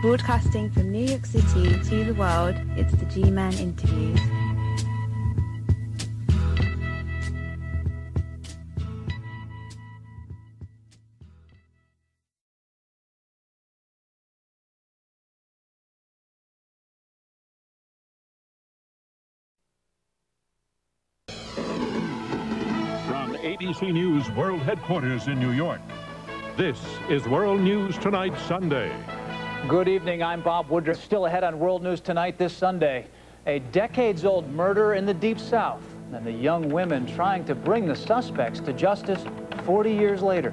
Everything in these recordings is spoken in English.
Broadcasting from New York City to the world, it's the G-Man Interviews. From ABC News World Headquarters in New York, this is World News Tonight Sunday. Good evening, I'm Bob Woodruff. Still ahead on World News Tonight this Sunday. A decades-old murder in the Deep South, and the young women trying to bring the suspects to justice 40 years later.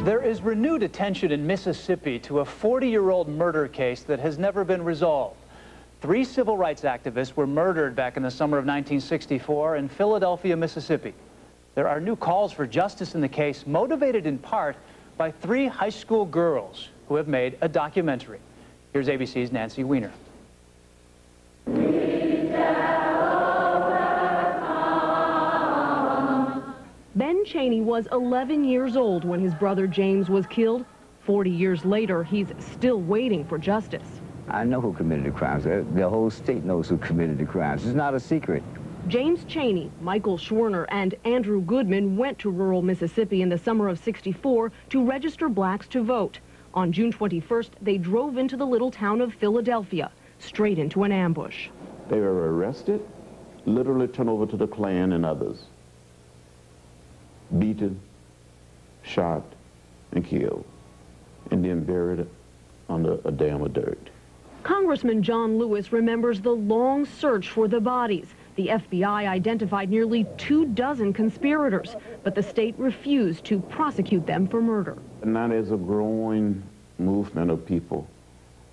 There is renewed attention in Mississippi to a 40-year-old murder case that has never been resolved. 3 civil rights activists were murdered back in the summer of 1964 in Philadelphia, Mississippi. There are new calls for justice in the case, motivated in part by 3 high school girls who have made a documentary. Here's ABC's Nancy Weiner. Ben Chaney was 11 years old when his brother James was killed. 40 years later, he's still waiting for justice. I know who committed the crimes. The whole state knows who committed the crimes. It's not a secret. James Chaney, Michael Schwerner, and Andrew Goodman went to rural Mississippi in the summer of '64 to register blacks to vote. On June 21st, they drove into the little town of Philadelphia, straight into an ambush. They were arrested, literally turned over to the Klan and others, beaten, shot, and killed, and then buried under a dam of dirt. Congressman John Lewis remembers the long search for the bodies. The FBI identified nearly 24 conspirators, but the state refused to prosecute them for murder. Now there's a growing movement of people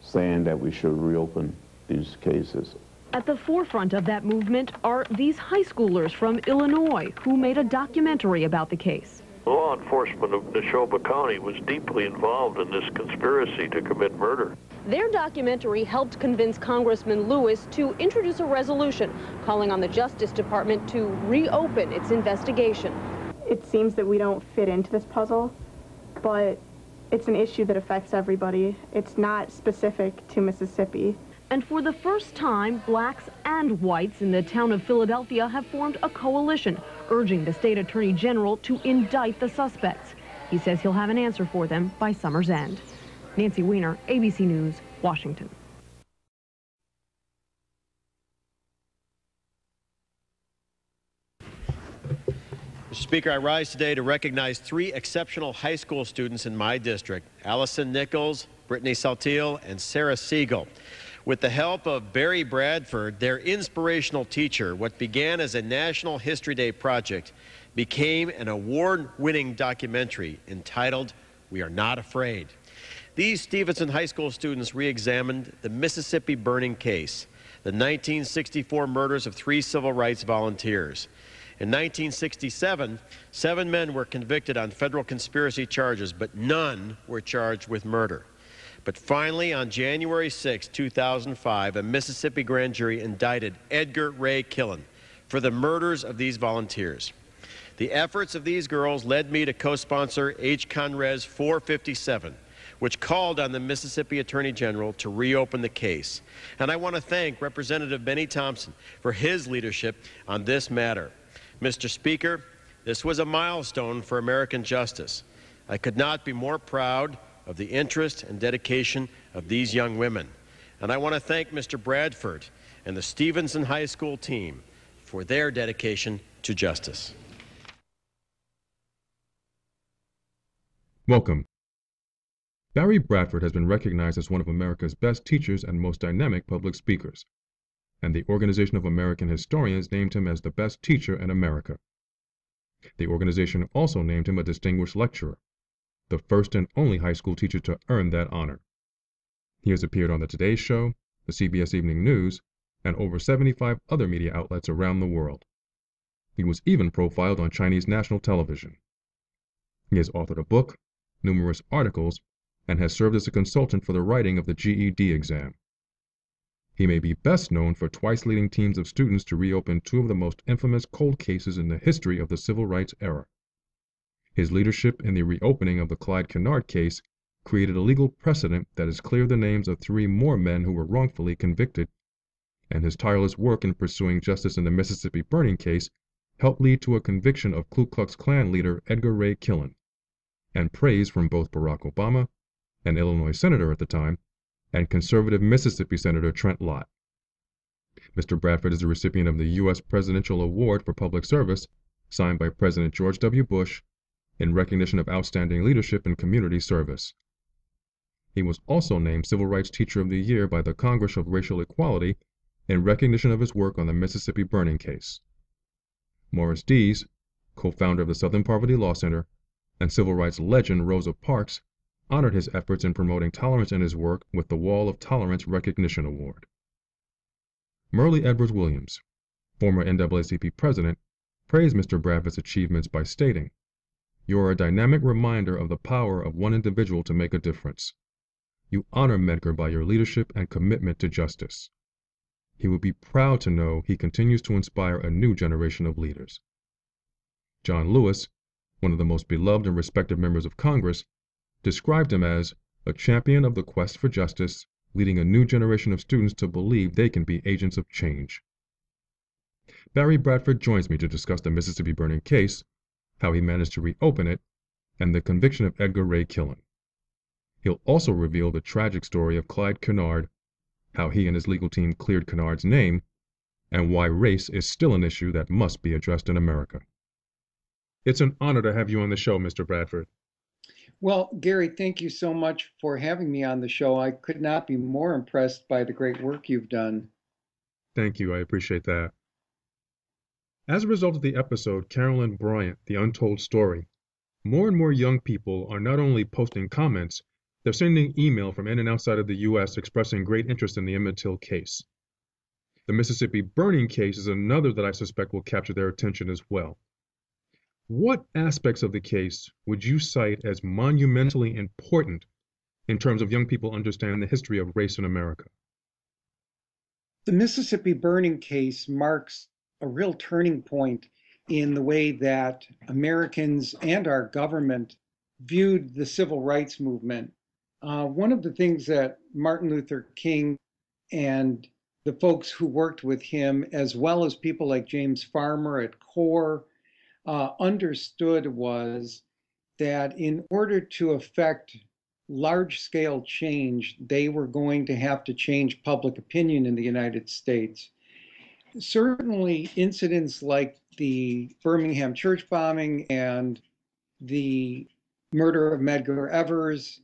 saying that we should reopen these cases. At the forefront of that movement are these high schoolers from Illinois who made a documentary about the case. Law enforcement of Neshoba County was deeply involved in this conspiracy to commit murder. Their documentary helped convince Congressman Lewis to introduce a resolution calling on the Justice Department to reopen its investigation. It seems that we don't fit into this puzzle, but it's an issue that affects everybody. It's not specific to Mississippi. And for the first time, blacks and whites in the town of Philadelphia have formed a coalition, urging the state attorney general to indict the suspects. He says he'll have an answer for them by summer's end. Nancy Weiner, ABC News, Washington. Mr. Speaker, I rise today to recognize 3 exceptional high school students in my district, Allison Nichols, Brittany Saltiel, and Sarah Siegel. With the help of Barry Bradford, their inspirational teacher, what began as a National History Day project became an award-winning documentary entitled We Are Not Afraid. These Stevenson High School students re-examined the Mississippi burning case, the 1964 murders of 3 civil rights volunteers. In 1967, 7 men were convicted on federal conspiracy charges, but none were charged with murder. But finally, on January 6, 2005, a Mississippi grand jury indicted Edgar Ray Killen for the murders of these volunteers. The efforts of these girls led me to co-sponsor H. Con Res 457, which called on the Mississippi Attorney General to reopen the case. And I want to thank Representative Benny Thompson for his leadership on this matter. Mr. Speaker, this was a milestone for American justice. I could not be more proud of the interest and dedication of these young women. And I want to thank Mr. Bradford and the Stevenson High School team for their dedication to justice. Welcome. Barry Bradford has been recognized as one of America's best teachers and most dynamic public speakers, and the Organization of American Historians named him as the best teacher in America. The organization also named him a distinguished lecturer, the first and only high school teacher to earn that honor. He has appeared on the Today Show, the CBS Evening News, and over 75 other media outlets around the world. He was even profiled on Chinese national television. He has authored a book, numerous articles, and has served as a consultant for the writing of the GED exam. He may be best known for twice leading teams of students to reopen 2 of the most infamous cold cases in the history of the civil rights era. His leadership in the reopening of the Clyde Kennard case created a legal precedent that has cleared the names of 3 more men who were wrongfully convicted, and his tireless work in pursuing justice in the Mississippi burning case helped lead to a conviction of Ku Klux Klan leader Edgar Ray Killen, and praise from both Barack Obama, an Illinois senator at the time, and conservative Mississippi Senator Trent Lott. Mr. Bradford is the recipient of the U.S. Presidential Award for Public Service, signed by President George W. Bush, in recognition of outstanding leadership and community service. He was also named Civil Rights Teacher of the Year by the Congress of Racial Equality in recognition of his work on the Mississippi burning case. Morris Dees, co-founder of the Southern Poverty Law Center, and civil rights legend Rosa Parks, honored his efforts in promoting tolerance in his work with the Wall of Tolerance Recognition Award. Merle Edwards Williams, former NAACP president, praised Mr. Bradford's achievements by stating, "You are a dynamic reminder of the power of one individual to make a difference. You honor Medgar by your leadership and commitment to justice. He will be proud to know he continues to inspire a new generation of leaders." John Lewis, one of the most beloved and respected members of Congress, described him as a champion of the quest for justice, leading a new generation of students to believe they can be agents of change. Barry Bradford joins me to discuss the Mississippi burning case, how he managed to reopen it, and the conviction of Edgar Ray Killen. He'll also reveal the tragic story of Clyde Kennard, how he and his legal team cleared Kennard's name, and why race is still an issue that must be addressed in America. It's an honor to have you on the show, Mr. Bradford. Well, Gary, thank you so much for having me on the show. I could not be more impressed by the great work you've done. Thank you. I appreciate that. As a result of the episode Carolyn Bryant, The Untold Story, more and more young people are not only posting comments, they're sending email from in and outside of the U.S. expressing great interest in the Emmett Till case. The Mississippi burning case is another that I suspect will capture their attention as well. What aspects of the case would you cite as monumentally important in terms of young people understanding the history of race in America? The Mississippi burning case marks a real turning point in the way that Americans and our government viewed the civil rights movement. One of the things that Martin Luther King and the folks who worked with him, as well as people like James Farmer at CORE, understood was that in order to affect large-scale change, they were going to have to change public opinion in the United States. Certainly, incidents like the Birmingham church bombing and the murder of Medgar Evers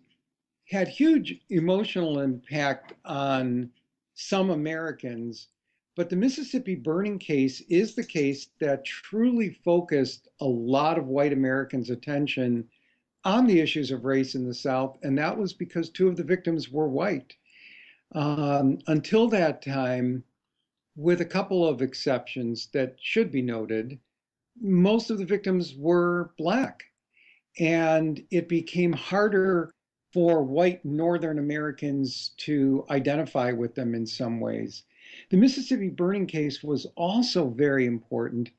had huge emotional impact on some Americans. But the Mississippi burning case is the case that truly focused a lot of white Americans' attention on the issues of race in the South, and that was because 2 of the victims were white. Until that time, with a couple of exceptions that should be noted, most of the victims were Black, and it became harder for white Northern Americans to identify with them in some ways. The Mississippi burning case was also very important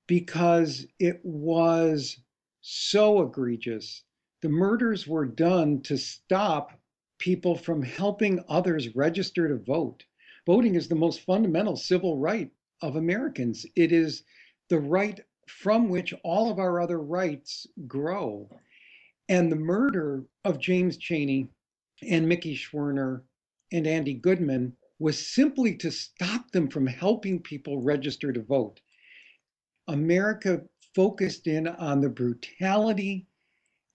because it was so egregious. The murders were done to stop people from helping others register to vote. Voting is the most fundamental civil right of Americans. It is the right from which all of our other rights grow. And the murder of James Chaney and Mickey Schwerner and Andy Goodman was simply to stop them from helping people register to vote. America focused in on the brutality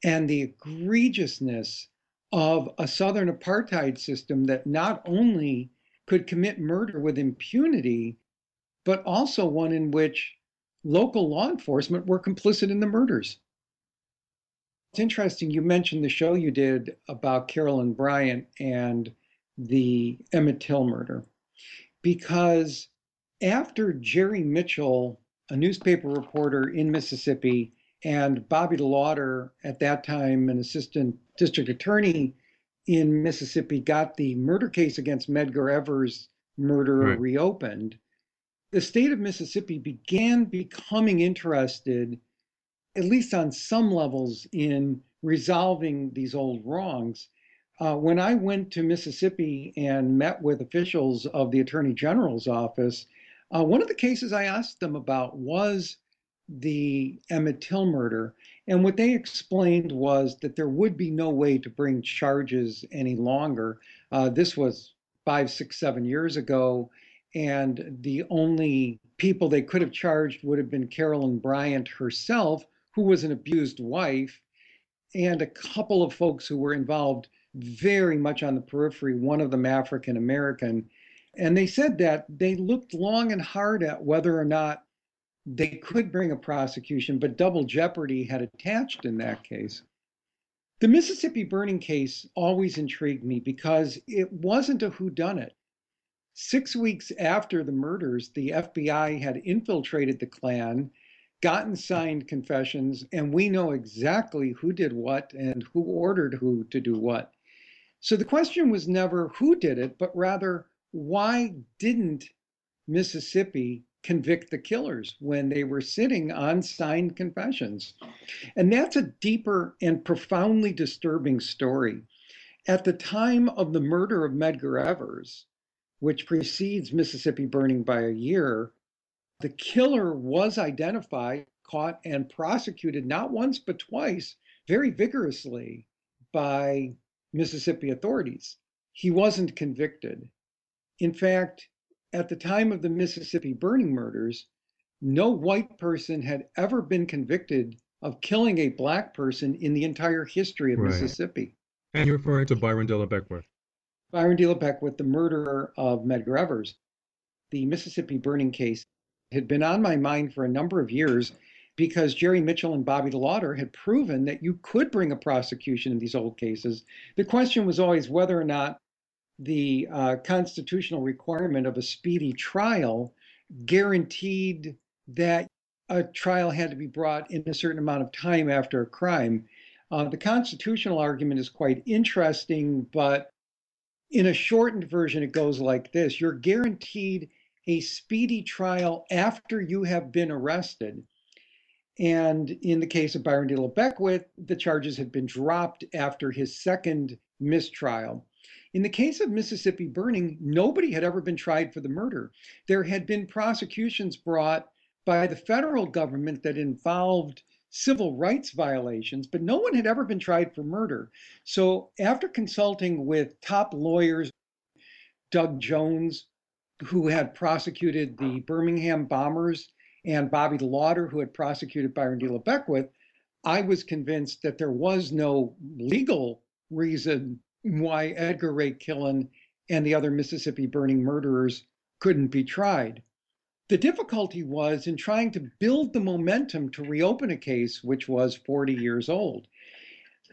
and the egregiousness of a Southern apartheid system that not only could commit murder with impunity, but also one in which local law enforcement were complicit in the murders. It's interesting, you mentioned the show you did about Carolyn Bryant and the Emmett Till murder, because after Jerry Mitchell, a newspaper reporter in Mississippi, and Bobby DeLauder, at that time an assistant district attorney in Mississippi, got the murder case against Medgar Evers' murderer reopened, the state of Mississippi began becoming interested at least on some levels, in resolving these old wrongs. When I went to Mississippi and met with officials of the Attorney General's office, one of the cases I asked them about was the Emmett Till murder. And what they explained was that there would be no way to bring charges any longer. This was 5, 6, 7 years ago. And the only people they could have charged would have been Carolyn Bryant herself, who was an abused wife, and a couple of folks who were involved very much on the periphery, one of them African American. And they said that they looked long and hard at whether or not they could bring a prosecution, but double jeopardy had attached in that case. The Mississippi burning case always intrigued me because it wasn't a whodunit. 6 weeks after the murders, the FBI had infiltrated the Klan, gotten signed confessions, and we know exactly who did what and who ordered who to do what. So the question was never who did it, but rather, why didn't Mississippi convict the killers when they were sitting on signed confessions? And that's a deeper and profoundly disturbing story. At the time of the murder of Medgar Evers, which precedes Mississippi burning by a year, the killer was identified, caught, and prosecuted not once but twice very vigorously by Mississippi authorities. He wasn't convicted. In fact, at the time of the Mississippi burning murders, no white person had ever been convicted of killing a black person in the entire history of Mississippi. And you're referring to Byron De La Beckwith. Byron De La Beckwith, the murderer of Medgar Evers. The Mississippi burning case had been on my mind for a number of years because Jerry Mitchell and Bobby DeLauder had proven that you could bring a prosecution in these old cases. The question was always whether or not the constitutional requirement of a speedy trial guaranteed that a trial had to be brought in a certain amount of time after a crime. The constitutional argument is quite interesting, but in a shortened version, it goes like this. You're guaranteed a speedy trial after you have been arrested. And in the case of Byron De La Beckwith, the charges had been dropped after his second mistrial. In the case of Mississippi burning, nobody had ever been tried for the murder. There had been prosecutions brought by the federal government that involved civil rights violations, but no one had ever been tried for murder. So after consulting with top lawyers, Doug Jones, who had prosecuted the Birmingham bombers, and Bobby DeLauder, who had prosecuted Byron De La Beckwith, I was convinced that there was no legal reason why Edgar Ray Killen and the other Mississippi burning murderers couldn't be tried. The difficulty was in trying to build the momentum to reopen a case which was 40 years old.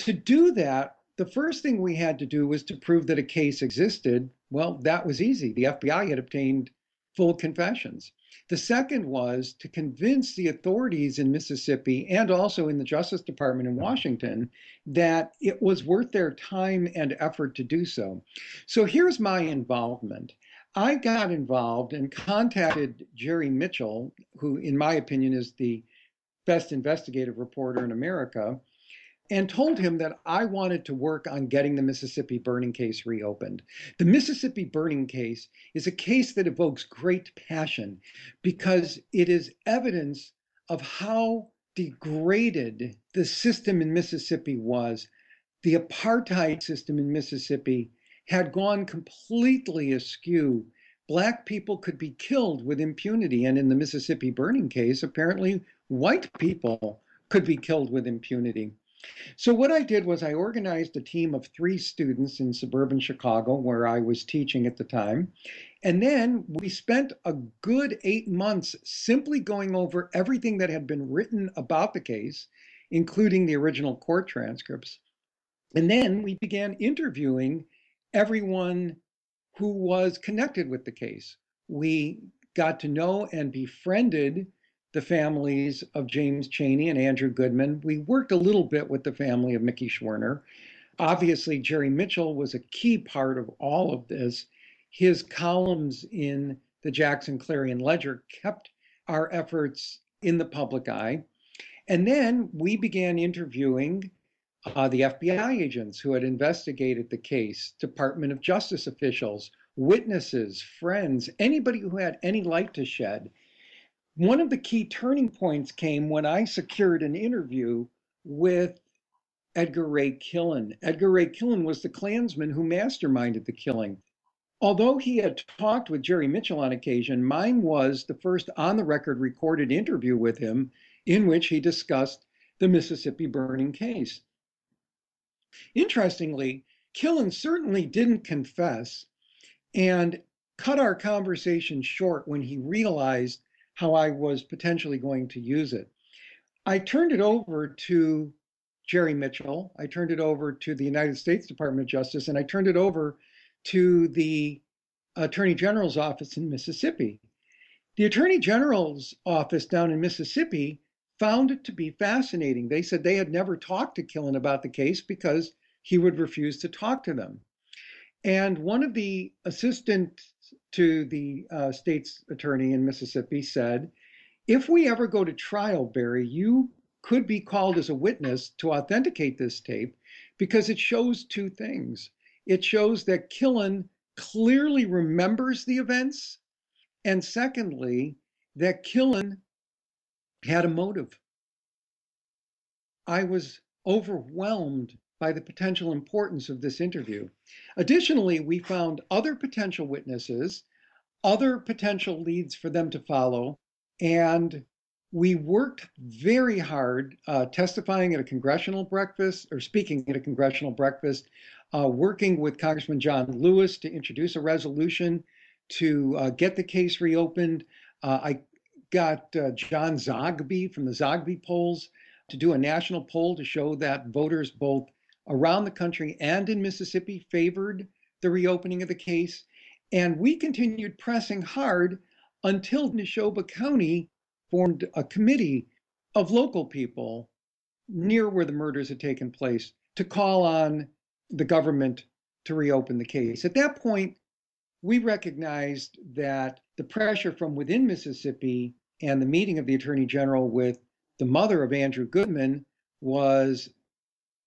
To do that, the first thing we had to do was to prove that a case existed. Well, that was easy. The FBI had obtained full confessions. The second was to convince the authorities in Mississippi and also in the Justice Department in Washington that it was worth their time and effort to do so. So here's my involvement. I got involved and contacted Jerry Mitchell, who in my opinion is the best investigative reporter in America, and told him that I wanted to work on getting the Mississippi burning case reopened. The Mississippi burning case is a case that evokes great passion because it is evidence of how degraded the system in Mississippi was. The apartheid system in Mississippi had gone completely askew. Black people could be killed with impunity, and in the Mississippi burning case, apparently white people could be killed with impunity. So what I did was I organized a team of 3 students in suburban Chicago, where I was teaching at the time. And then we spent a good 8 months simply going over everything that had been written about the case, including the original court transcripts. And then we began interviewing everyone who was connected with the case. We got to know and befriended the families of James Chaney and Andrew Goodman. We worked a little bit with the family of Mickey Schwerner. Obviously, Jerry Mitchell was a key part of all of this. His columns in the Jackson Clarion Ledger kept our efforts in the public eye. And then we began interviewing the FBI agents who had investigated the case, Department of Justice officials, witnesses, friends, anybody who had any light to shed. One of the key turning points came when I secured an interview with Edgar Ray Killen. Edgar Ray Killen was the Klansman who masterminded the killing. Although he had talked with Jerry Mitchell on occasion, mine was the first on-the-record recorded interview with him in which he discussed the Mississippi burning case. Interestingly, Killen certainly didn't confess and cut our conversation short when he realized how I was potentially going to use it. I turned it over to Jerry Mitchell, I turned it over to the United States Department of Justice, and I turned it over to the Attorney General's office in Mississippi. The Attorney General's office down in Mississippi found it to be fascinating. They said they had never talked to Killen about the case because he would refuse to talk to them. And one of the assistants to the state's attorney in Mississippi said, if we ever go to trial, Barry, you could be called as a witness to authenticate this tape because it shows two things. It shows that Killen clearly remembers the events, and secondly, that Killen had a motive. I was overwhelmed by the potential importance of this interview. Additionally, we found other potential witnesses, other potential leads for them to follow, and we worked very hard testifying at a congressional breakfast, or speaking at a congressional breakfast, working with Congressman John Lewis to introduce a resolution to get the case reopened. I got John Zogby from the Zogby polls to do a national poll to show that voters both around the country and in Mississippi favored the reopening of the case. And we continued pressing hard until Neshoba County formed a committee of local people near where the murders had taken place to call on the government to reopen the case. At that point, we recognized that the pressure from within Mississippi and the meeting of the Attorney General with the mother of Andrew Goodman was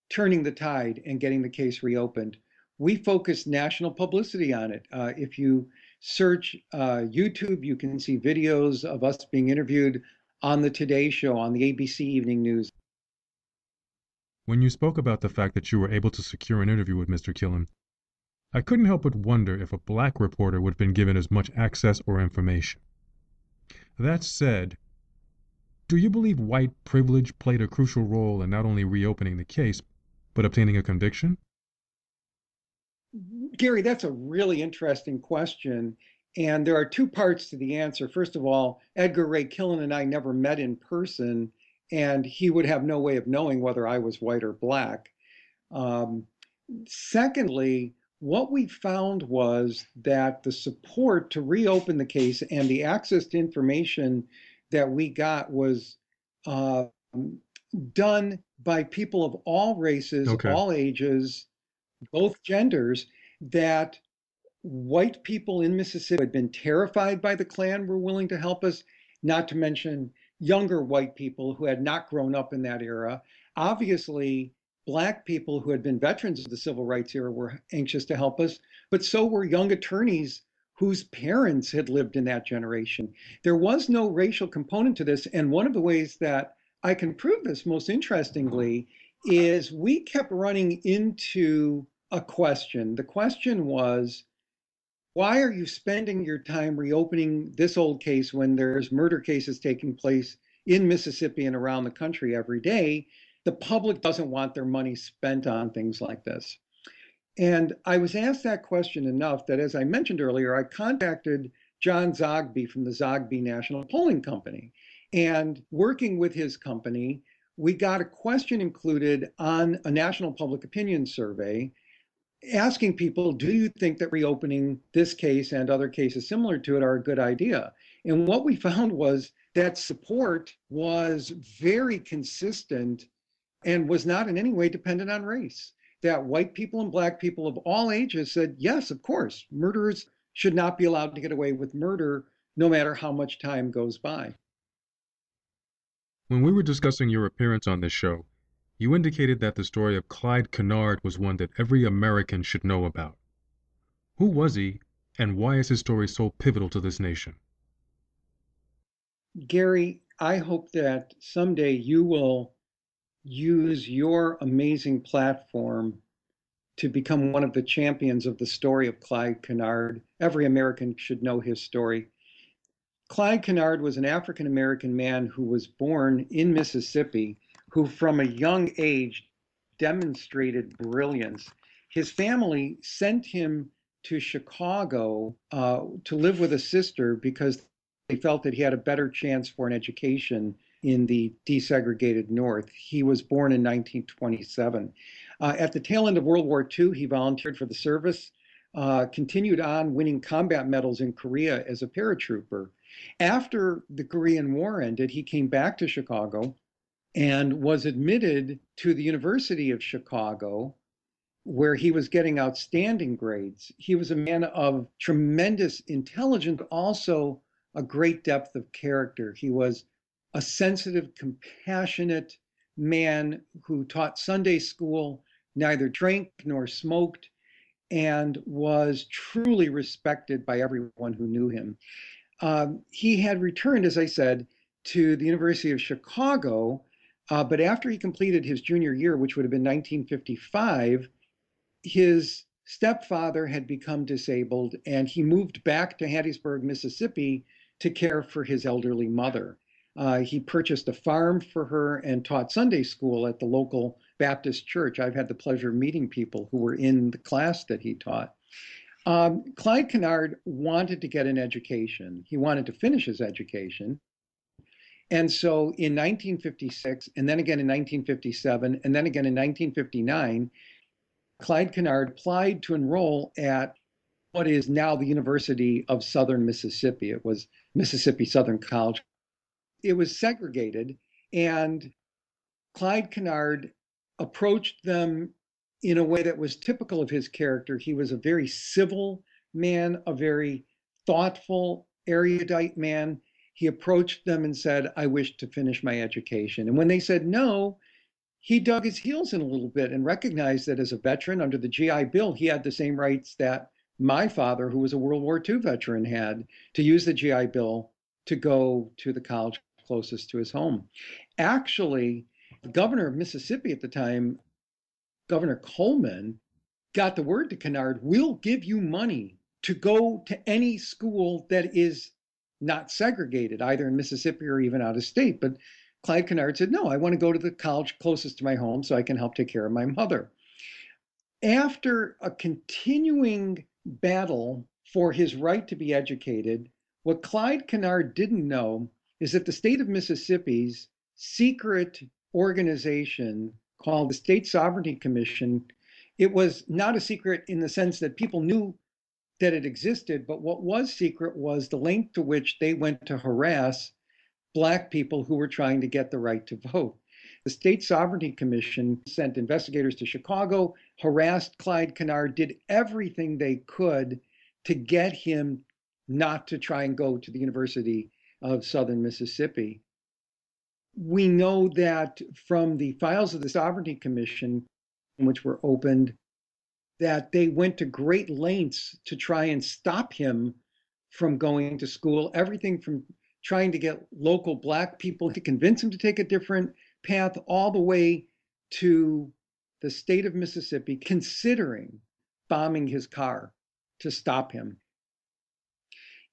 turning the tide and getting the case reopened. We focused national publicity on it. If you search YouTube, you can see videos of us being interviewed on the Today Show, on the ABC Evening News. When you spoke about the fact that you were able to secure an interview with Mr. Killen, I couldn't help but wonder if a black reporter would have been given as much access or information. That said, do you believe white privilege played a crucial role in not only reopening the case, but obtaining a conviction? Gary, that's a really interesting question. And there are two parts to the answer. First of all, Edgar Ray Killen and I never met in person, and he would have no way of knowing whether I was white or black. Secondly, what we found was that the support to reopen the case and the access to information that we got was done by people of all races, all ages, both genders, that white people in Mississippi who had been terrified by the Klan were willing to help us, not to mention younger white people who had not grown up in that era. Obviously, black people who had been veterans of the civil rights era were anxious to help us, but so were young attorneys whose parents had lived in that generation. There was no racial component to this, and one of the ways that I can prove this most interestingly is we kept running into a question. The question was, why are you spending your time reopening this old case when there's murder cases taking place in Mississippi and around the country every day? The public doesn't want their money spent on things like this. And I was asked that question enough that, as I mentioned earlier, I contacted John Zogby from the Zogby National Polling Company. And working with his company, we got a question included on a national public opinion survey asking people, do you think that reopening this case and other cases similar to it are a good idea? And what we found was that support was very consistent and was not in any way dependent on race. That white people and black people of all ages said, yes, of course, murderers should not be allowed to get away with murder no matter how much time goes by. When we were discussing your appearance on this show, you indicated that the story of Clyde Kennard was one that every American should know about. Who was he, and why is his story so pivotal to this nation? Gary, I hope that someday you will use your amazing platform to become one of the champions of the story of Clyde Kennard. Every American should know his story. Clyde Kennard was an African-American man who was born in Mississippi, who from a young age demonstrated brilliance. His family sent him to Chicago to live with a sister because they felt that he had a better chance for an education in the desegregated North. He was born in 1927. At the tail end of World War II, he volunteered for the service, continued on winning combat medals in Korea as a paratrooper. After the Korean War ended, he came back to Chicago and was admitted to the University of Chicago, where he was getting outstanding grades. He was a man of tremendous intelligence, but also a great depth of character. He was a sensitive, compassionate man who taught Sunday school, neither drank nor smoked, and was truly respected by everyone who knew him. He had returned, as I said, to the University of Chicago, but after he completed his junior year, which would have been 1955, his stepfather had become disabled, and he moved back to Hattiesburg, Mississippi, to care for his elderly mother. He purchased a farm for her and taught Sunday school at the local Baptist church. I've had the pleasure of meeting people who were in the class that he taught. Clyde Kennard wanted to get an education. He wanted to finish his education. And so in 1956, and then again in 1957, and then again in 1959, Clyde Kennard applied to enroll at what is now the University of Southern Mississippi. It was Mississippi Southern College. It was segregated, and Clyde Kennard approached them in a way that was typical of his character. He was a very civil man, a very thoughtful, erudite man. He approached them and said, "I wish to finish my education." And when they said no, he dug his heels in a little bit and recognized that as a veteran under the GI Bill, he had the same rights that my father, who was a World War II veteran, had to use the GI Bill to go to the college closest to his home. Actually, the governor of Mississippi at the time, Governor Coleman, got the word to Kennard, "We'll give you money to go to any school that is not segregated, either in Mississippi or even out of state." But Clyde Kennard said, "No, I want to go to the college closest to my home so I can help take care of my mother." After a continuing battle for his right to be educated, what Clyde Kennard didn't know is that the state of Mississippi's secret organization called the State Sovereignty Commission, it was not a secret in the sense that people knew that it existed, but what was secret was the length to which they went to harass Black people who were trying to get the right to vote. The State Sovereignty Commission sent investigators to Chicago, harassed Clyde Kennard, did everything they could to get him not to try and go to the University of Southern Mississippi. We know that from the files of the Sovereignty Commission, which were opened, that they went to great lengths to try and stop him from going to school, everything from trying to get local Black people to convince him to take a different path, all the way to the state of Mississippi considering bombing his car to stop him.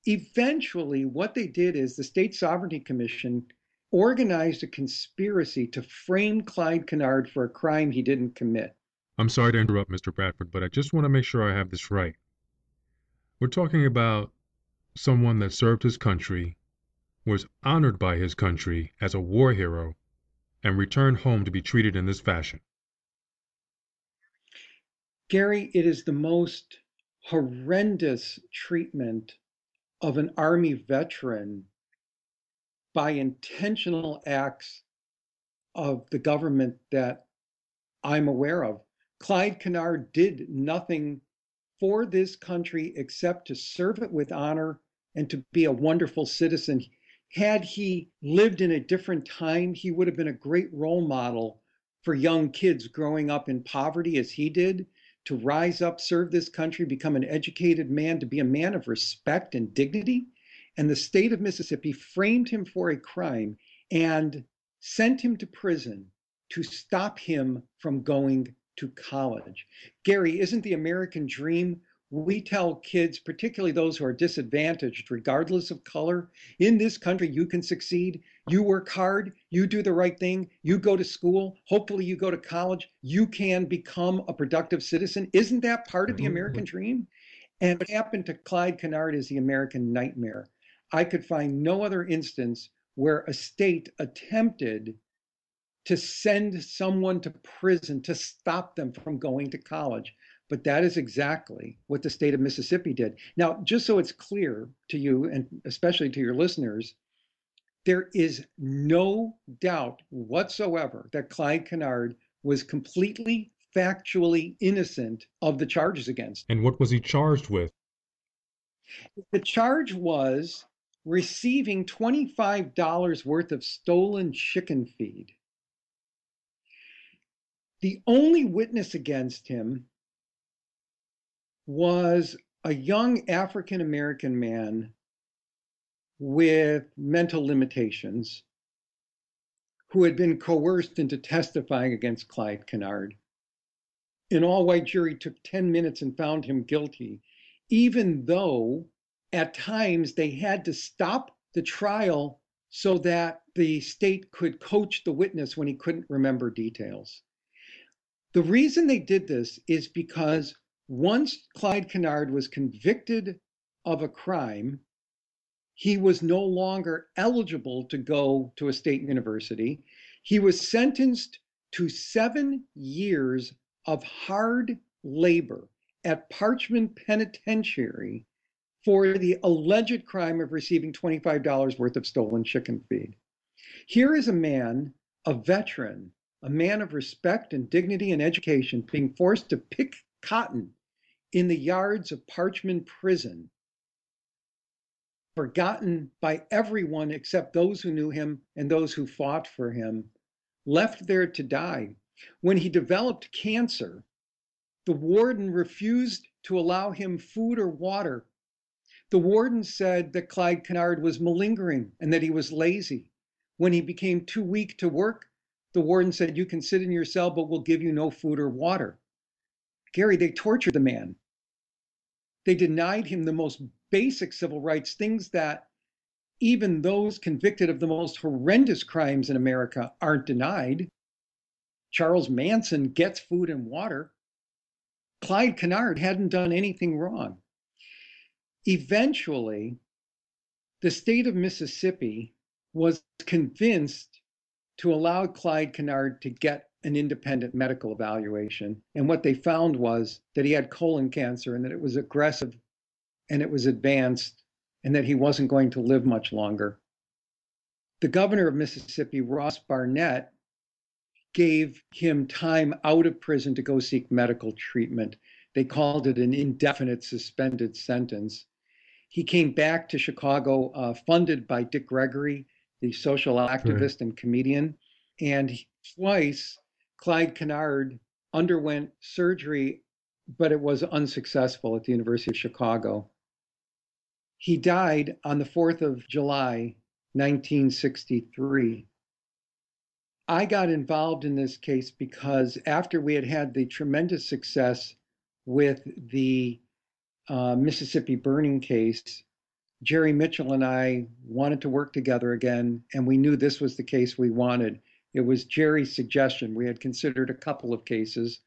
Eventually, what they did is the State Sovereignty Commission organized a conspiracy to frame Clyde Kennard for a crime he didn't commit. I'm sorry to interrupt, Mr. Bradford, but I just want to make sure I have this right. We're talking about someone that served his country, was honored by his country as a war hero, and returned home to be treated in this fashion. Gary, it is the most horrendous treatment of an Army veteran by intentional acts of the government that I'm aware of. Clyde Kennard did nothing for this country except to serve it with honor and to be a wonderful citizen. Had he lived in a different time, he would have been a great role model for young kids growing up in poverty as he did, to rise up, serve this country, become an educated man, to be a man of respect and dignity. And the state of Mississippi framed him for a crime and sent him to prison to stop him from going to college. Gary, isn't the American dream? We tell kids, particularly those who are disadvantaged, regardless of color, in this country, you can succeed. You work hard, you do the right thing, you go to school, hopefully you go to college, you can become a productive citizen. Isn't that part of the American dream? And what happened to Clyde Kennard is the American nightmare. I could find no other instance where a state attempted to send someone to prison to stop them from going to college. But that is exactly what the state of Mississippi did. Now, just so it's clear to you, and especially to your listeners, there is no doubt whatsoever that Clyde Kennard was completely, factually innocent of the charges against him. And what was he charged with? The charge was receiving $25 worth of stolen chicken feed. The only witness against him was a young African-American man with mental limitations who had been coerced into testifying against Clyde Kennard. An all-white jury took 10 minutes and found him guilty, even though at times they had to stop the trial so that the state could coach the witness when he couldn't remember details. The reason they did this is because once Clyde Kennard was convicted of a crime, he was no longer eligible to go to a state university. He was sentenced to 7 years of hard labor at Parchman Penitentiary for the alleged crime of receiving $25 worth of stolen chicken feed. Here is a man, a veteran, a man of respect and dignity and education, being forced to pick cotton in the yards of Parchman Prison, forgotten by everyone except those who knew him and those who fought for him, left there to die. When he developed cancer, the warden refused to allow him food or water. The warden said that Clyde Kennard was malingering and that he was lazy. When he became too weak to work, the warden said, "You can sit in your cell, but we'll give you no food or water." Gary, they tortured the man. They denied him the most basic civil rights, things that even those convicted of the most horrendous crimes in America aren't denied. Charles Manson gets food and water. Clyde Kennard hadn't done anything wrong. Eventually, the state of Mississippi was convinced to allow Clyde Kennard to get an independent medical evaluation. And what they found was that he had colon cancer and that it was aggressive and it was advanced and that he wasn't going to live much longer. The governor of Mississippi, Ross Barnett, gave him time out of prison to go seek medical treatment. They called it an indefinite suspended sentence. He came back to Chicago, funded by Dick Gregory, the social activist and comedian. And twice, Clyde Kennard underwent surgery, but it was unsuccessful at the University of Chicago. He died on the 4th of July, 1963. I got involved in this case because after we had had the tremendous success with the Mississippi burning case, Jerry Mitchell and I wanted to work together again, and we knew this was the case we wanted. It was Jerry's suggestion. We had considered a couple of cases.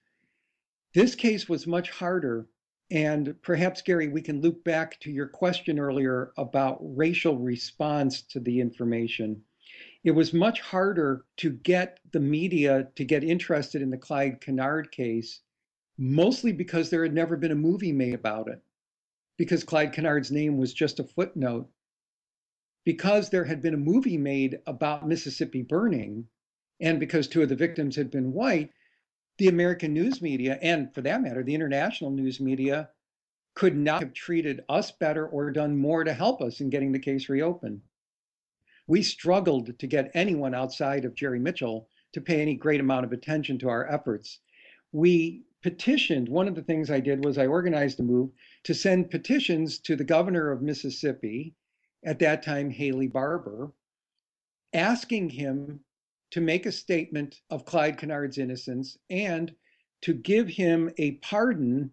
This case was much harder, and perhaps, Gary, we can loop back to your question earlier about racial response to the information. It was much harder to get the media to get interested in the Clyde Kennard case, mostly because there had never been a movie made about it, because Clyde Kennard's name was just a footnote. Because there had been a movie made about Mississippi burning, and because 2 of the victims had been white, the American news media, and for that matter, the international news media, could not have treated us better or done more to help us in getting the case reopened. We struggled to get anyone outside of Jerry Mitchell to pay any great amount of attention to our efforts. We petitioned. One of the things I did was I organized a move to send petitions to the governor of Mississippi, at that time Haley Barbour, asking him to make a statement of Clyde Kennard's innocence and to give him a pardon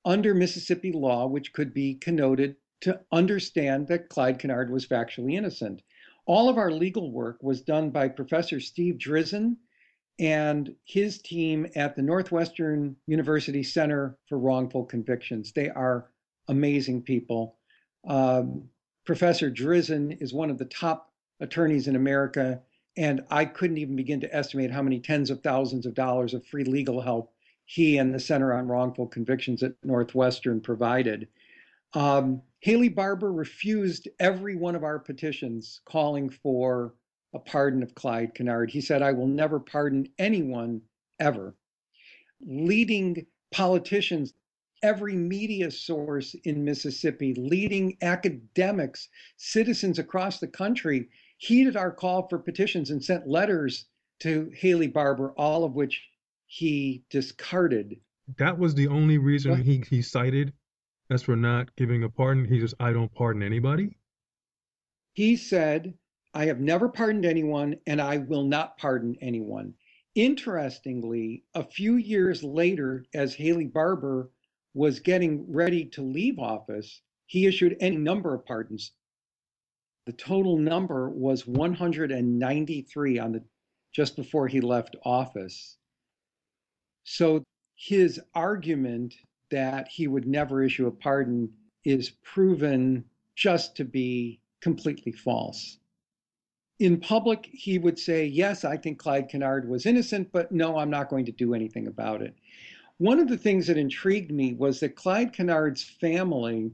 under Mississippi law, which could be connoted to understand that Clyde Kennard was factually innocent. All of our legal work was done by Professor Steve Drizin and his team at the Northwestern University Center for Wrongful Convictions. They are amazing people. Professor Drizin is one of the top attorneys in America, and I couldn't even begin to estimate how many tens of thousands of dollars of free legal help he and the Center on Wrongful Convictions at Northwestern provided. Haley Barbour refused every one of our petitions calling for a pardon of Clyde Kennard. He said, "I will never pardon anyone ever." Leading politicians, every media source in Mississippi, leading academics, citizens across the country heeded our call for petitions and sent letters to Haley Barbour, all of which he discarded. That was the only reason he cited as for not giving a pardon. He just, I don't pardon anybody. He said, "I have never pardoned anyone and I will not pardon anyone." Interestingly, a few years later, as Haley Barbour was getting ready to leave office, he issued any number of pardons. The total number was 193 just before he left office. So his argument that he would never issue a pardon is proven just to be completely false. In public, he would say, "Yes, I think Clyde Kennard was innocent, but no, I'm not going to do anything about it." One of the things that intrigued me was that Clyde Kennard's family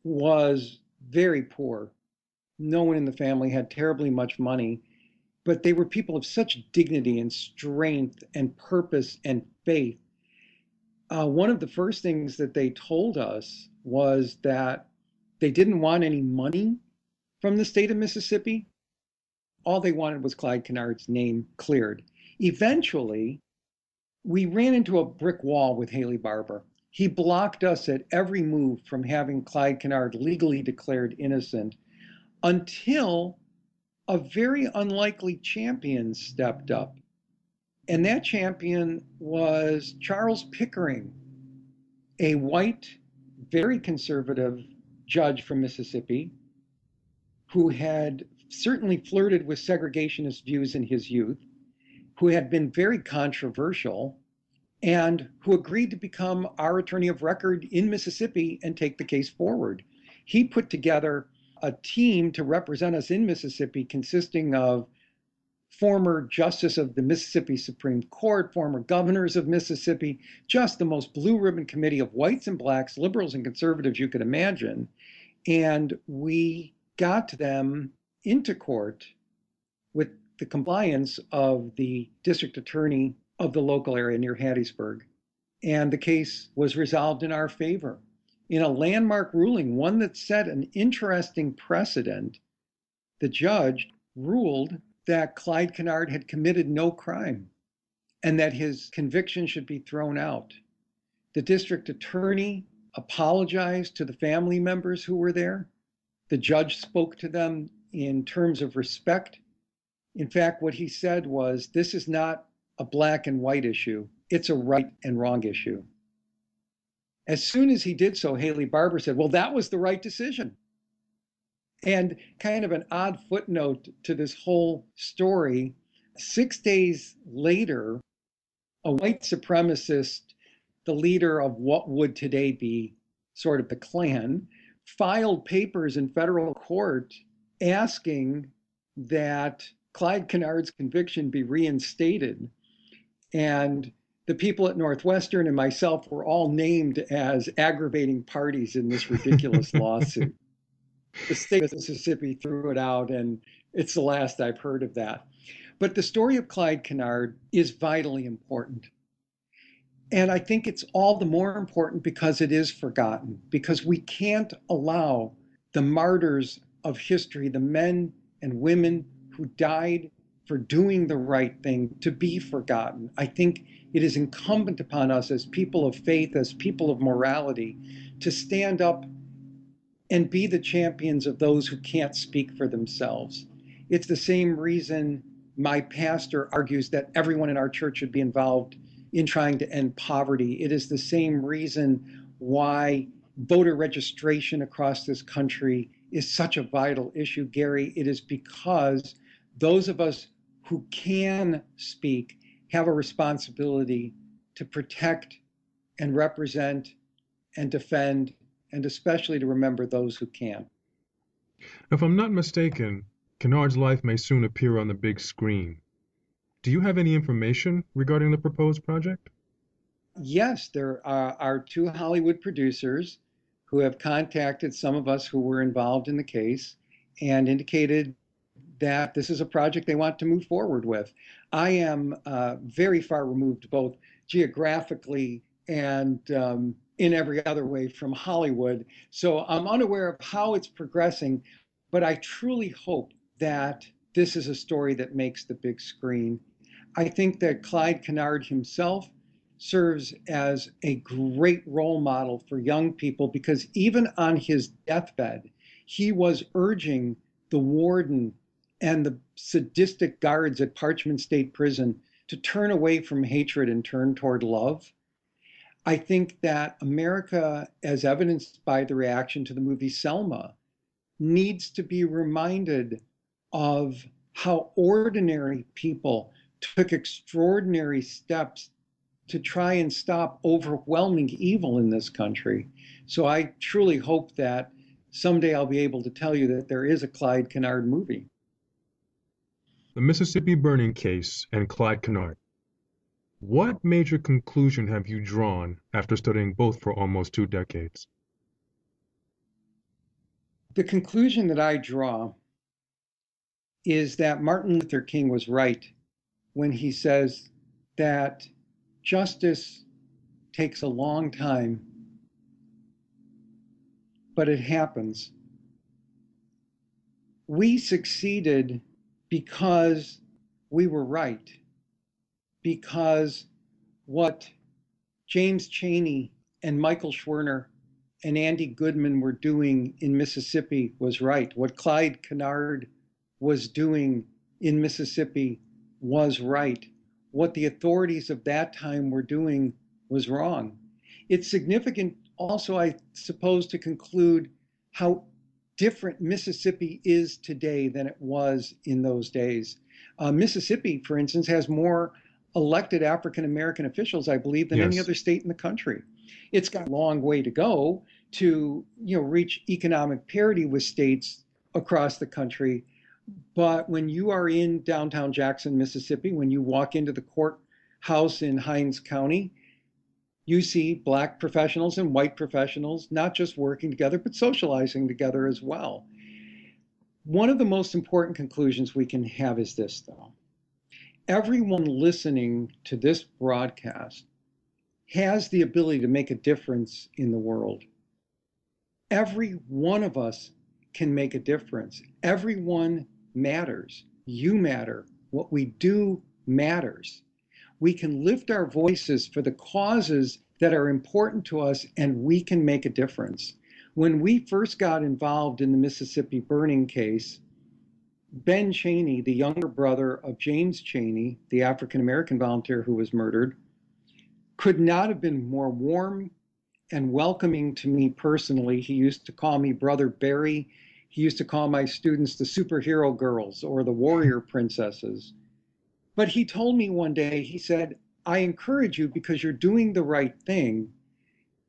was very poor. No one in the family had terribly much money, but they were people of such dignity and strength and purpose and faith. One of the first things that they told us was that they didn't want any money from the state of Mississippi. All they wanted was Clyde Kennard's name cleared. Eventually, we ran into a brick wall with Haley Barbour. He blocked us at every move from having Clyde Kennard legally declared innocent until a very unlikely champion stepped up. And that champion was Charles Pickering, a white, very conservative judge from Mississippi who had certainly flirted with segregationist views in his youth, who had been very controversial, and who agreed to become our attorney of record in Mississippi and take the case forward. He put together a team to represent us in Mississippi consisting of former justice of the Mississippi Supreme Court, former governors of Mississippi, just the most blue ribbon committee of whites and blacks, liberals and conservatives you could imagine. And we got them into court with the compliance of the district attorney of the local area near Hattiesburg. And the case was resolved in our favor. In a landmark ruling, one that set an interesting precedent, the judge ruled that Clyde Kennard had committed no crime and that his conviction should be thrown out. The district attorney apologized to the family members who were there. The judge spoke to them in terms of respect. In fact, what he said was, "This is not a black and white issue. It's a right and wrong issue." As soon as he did so, Haley Barbour said, "Well, that was the right decision." And kind of an odd footnote to this whole story, 6 days later, a white supremacist, the leader of what would today be sort of the Klan, filed papers in federal court asking that Clyde Kennard's conviction be reinstated. And the people at Northwestern and myself were all named as aggravating parties in this ridiculous lawsuit. The state of Mississippi threw it out, and it's the last I've heard of that. But the story of Clyde Kennard is vitally important. And I think it's all the more important because it is forgotten, because we can't allow the martyrs of history, the men and women who died for doing the right thing to be forgotten. I think it is incumbent upon us as people of faith, as people of morality, to stand up and be the champions of those who can't speak for themselves. It's the same reason my pastor argues that everyone in our church should be involved in trying to end poverty. It is the same reason why voter registration across this country is such a vital issue, Gary. It is because those of us who can speak have a responsibility to protect and represent and defend, and especially to remember those who can. If I'm not mistaken, Kennard's life may soon appear on the big screen. Do you have any information regarding the proposed project? Yes, there are two Hollywood producers who have contacted some of us who were involved in the case and indicated that this is a project they want to move forward with. I am very far removed, both geographically and in every other way, from Hollywood. So I'm unaware of how it's progressing, but I truly hope that this is a story that makes the big screen. I think that Clyde Kennard himself serves as a great role model for young people, because even on his deathbed, he was urging the warden and the sadistic guards at Parchment State Prison to turn away from hatred and turn toward love. I think that America, as evidenced by the reaction to the movie Selma, needs to be reminded of how ordinary people took extraordinary steps to try and stop overwhelming evil in this country. So I truly hope that someday I'll be able to tell you that there is a Clyde Kennard movie. The Mississippi burning case and Clyde Kennard. What major conclusion have you drawn after studying both for almost 2 decades? The conclusion that I draw is that Martin Luther King was right when he says that justice takes a long time, but it happens. We succeeded because we were right, because what James Chaney and Michael Schwerner and Andy Goodman were doing in Mississippi was right. What Clyde Kennard was doing in Mississippi was right. What the authorities of that time were doing was wrong. It's significant also, I suppose, to conclude how different Mississippi is today than it was in those days. Mississippi, for instance, has more elected African-American officials, I believe, than any other state in the country. It's got a long way to go to, reach economic parity with states across the country. But when you are in downtown Jackson, Mississippi, when you walk into the courthouse in Hinds County, you see Black professionals and white professionals not just working together, but socializing together as well. One of the most important conclusions we can have is this, though. Everyone listening to this broadcast has the ability to make a difference in the world. Every one of us can make a difference. Everyone matters. You matter. What we do matters. We can lift our voices for the causes that are important to us, and we can make a difference. When we first got involved in the Mississippi burning case, Ben Chaney, the younger brother of James Chaney, the African-American volunteer who was murdered, could not have been more warm and welcoming to me personally. He used to call me Brother Barry. He used to call my students the superhero girls or the warrior princesses. But he told me one day, he said, I encourage you because you're doing the right thing,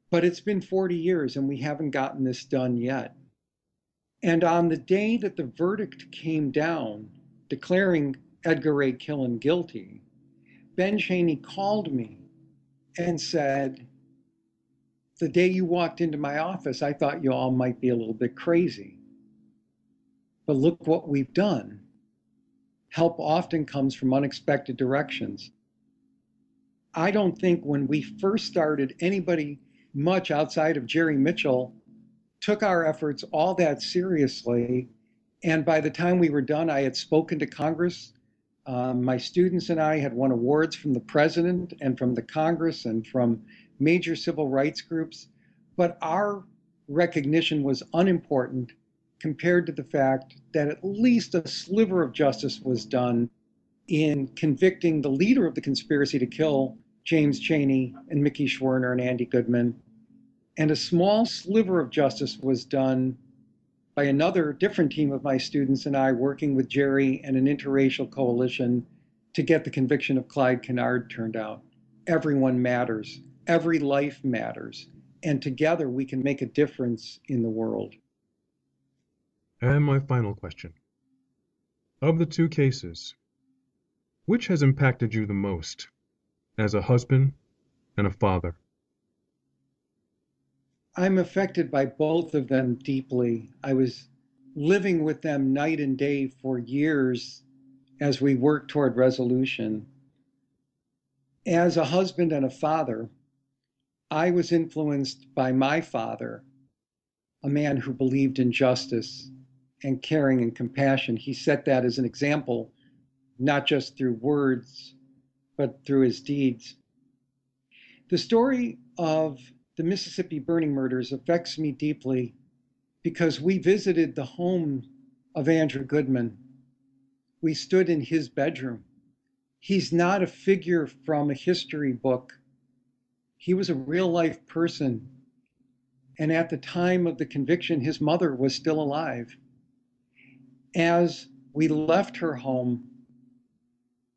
but it's been 40 years and we haven't gotten this done yet. And on the day that the verdict came down, declaring Edgar Ray Killen guilty, Ben Chaney called me and said, the day you walked into my office, I thought you all might be a little bit crazy. But look what we've done. Help often comes from unexpected directions. I don't think when we first started, anybody much outside of Jerry Mitchell took our efforts all that seriously And by the time we were done, I had spoken to Congress. My students and I had won awards from the president and from the Congress and from major civil rights groups. But our recognition was unimportant compared to the fact that at least a sliver of justice was done in convicting the leader of the conspiracy to kill James Chaney and Mickey Schwerner and Andy Goodman. And a small sliver of justice was done by another different team of my students and I working with Jerry and an interracial coalition to get the conviction of Clyde Kennard turned out. Everyone matters. Every life matters. And together we can make a difference in the world. And my final question. Of the two cases, which has impacted you the most as a husband and a father? I'm affected by both of them deeply. I was living with them night and day for years as we worked toward resolution. As a husband and a father, I was influenced by my father, a man who believed in justice and caring and compassion. He set that as an example, not just through words, but through his deeds. The story of the Mississippi burning murders affects me deeply because we visited the home of Andrew Goodman. We stood in his bedroom. He's not a figure from a history book. He was a real-life person. And at the time of the conviction, his mother was still alive. As we left her home,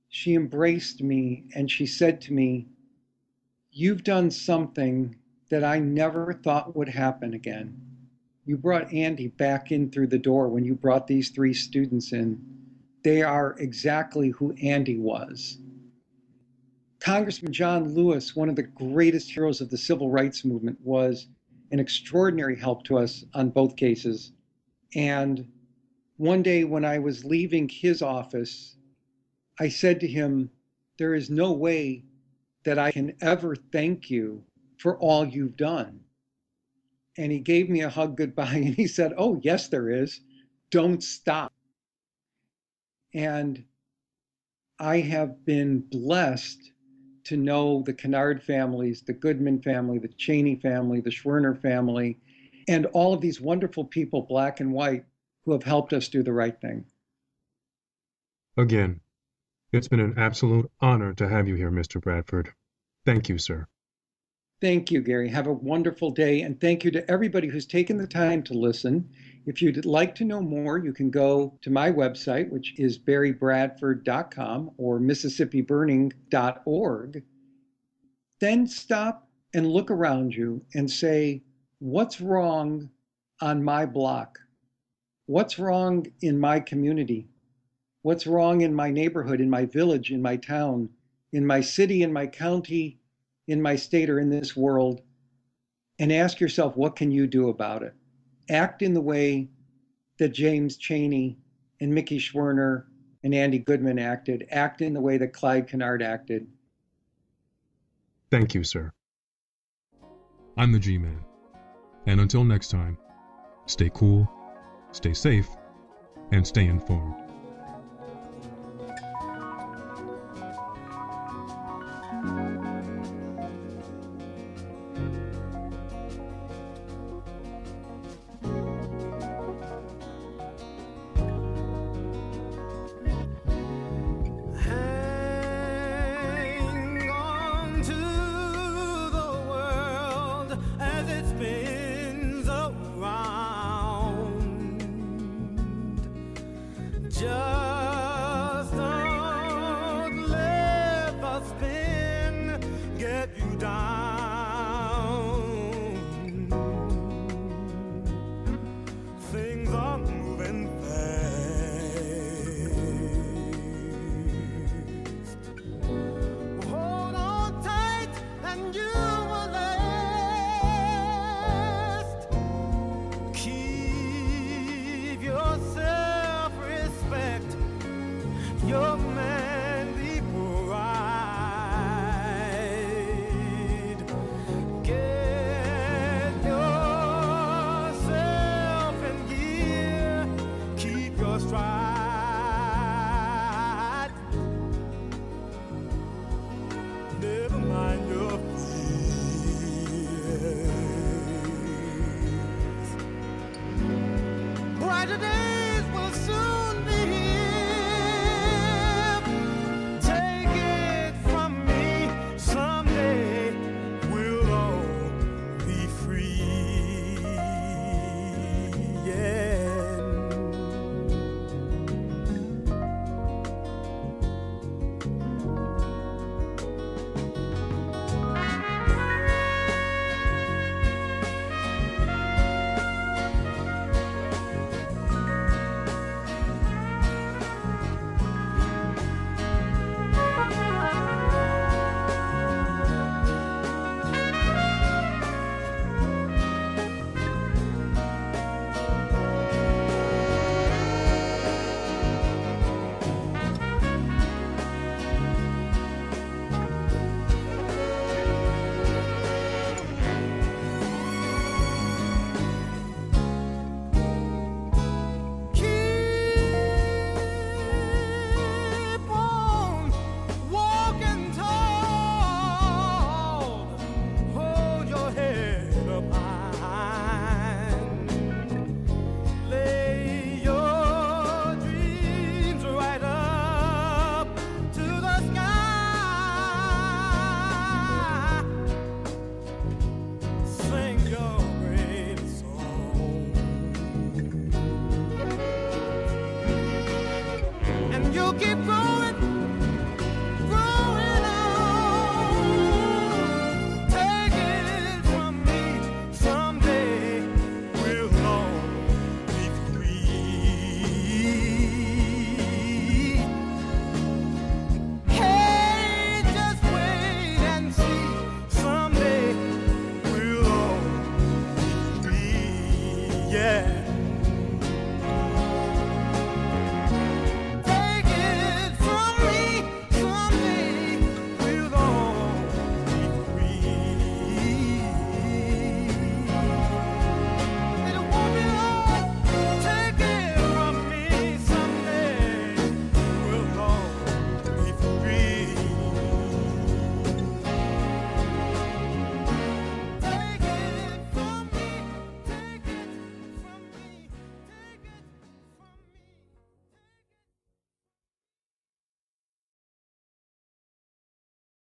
she embraced me and she said to me, "You've done something that I never thought would happen again. You brought Andy back in through the door when you brought these 3 students in. They are exactly who Andy was." Congressman John Lewis, one of the greatest heroes of the civil rights movement, was an extraordinary help to us on both cases. And one day when I was leaving his office, I said to him, "There is no way that I can ever thank you for all you've done." And he gave me a hug goodbye and he said, "Oh, yes, there is. Don't stop." And I have been blessed to know the Kennard families, the Goodman family, the Chaney family, the Schwerner family, and all of these wonderful people, black and white, who have helped us do the right thing. Again, it's been an absolute honor to have you here, Mr. Bradford. Thank you, sir. Thank you, Gary. Have a wonderful day. And thank you to everybody who's taken the time to listen. If you'd like to know more, you can go to my website, which is barrybradford.com or mississippiburning.org. Then stop and look around you and say, what's wrong on my block? What's wrong in my community? What's wrong in my neighborhood, in my village, in my town, in my city, in my county, in my state, or in this world? And ask yourself, what can you do about it? Act in the way that James Chaney and Mickey Schwerner and Andy Goodman acted. Act in the way that Clyde Kennard acted. Thank you, sir. I'm the G-Man. And until next time, stay cool, stay safe, and stay informed. Just don't let the spin get you down.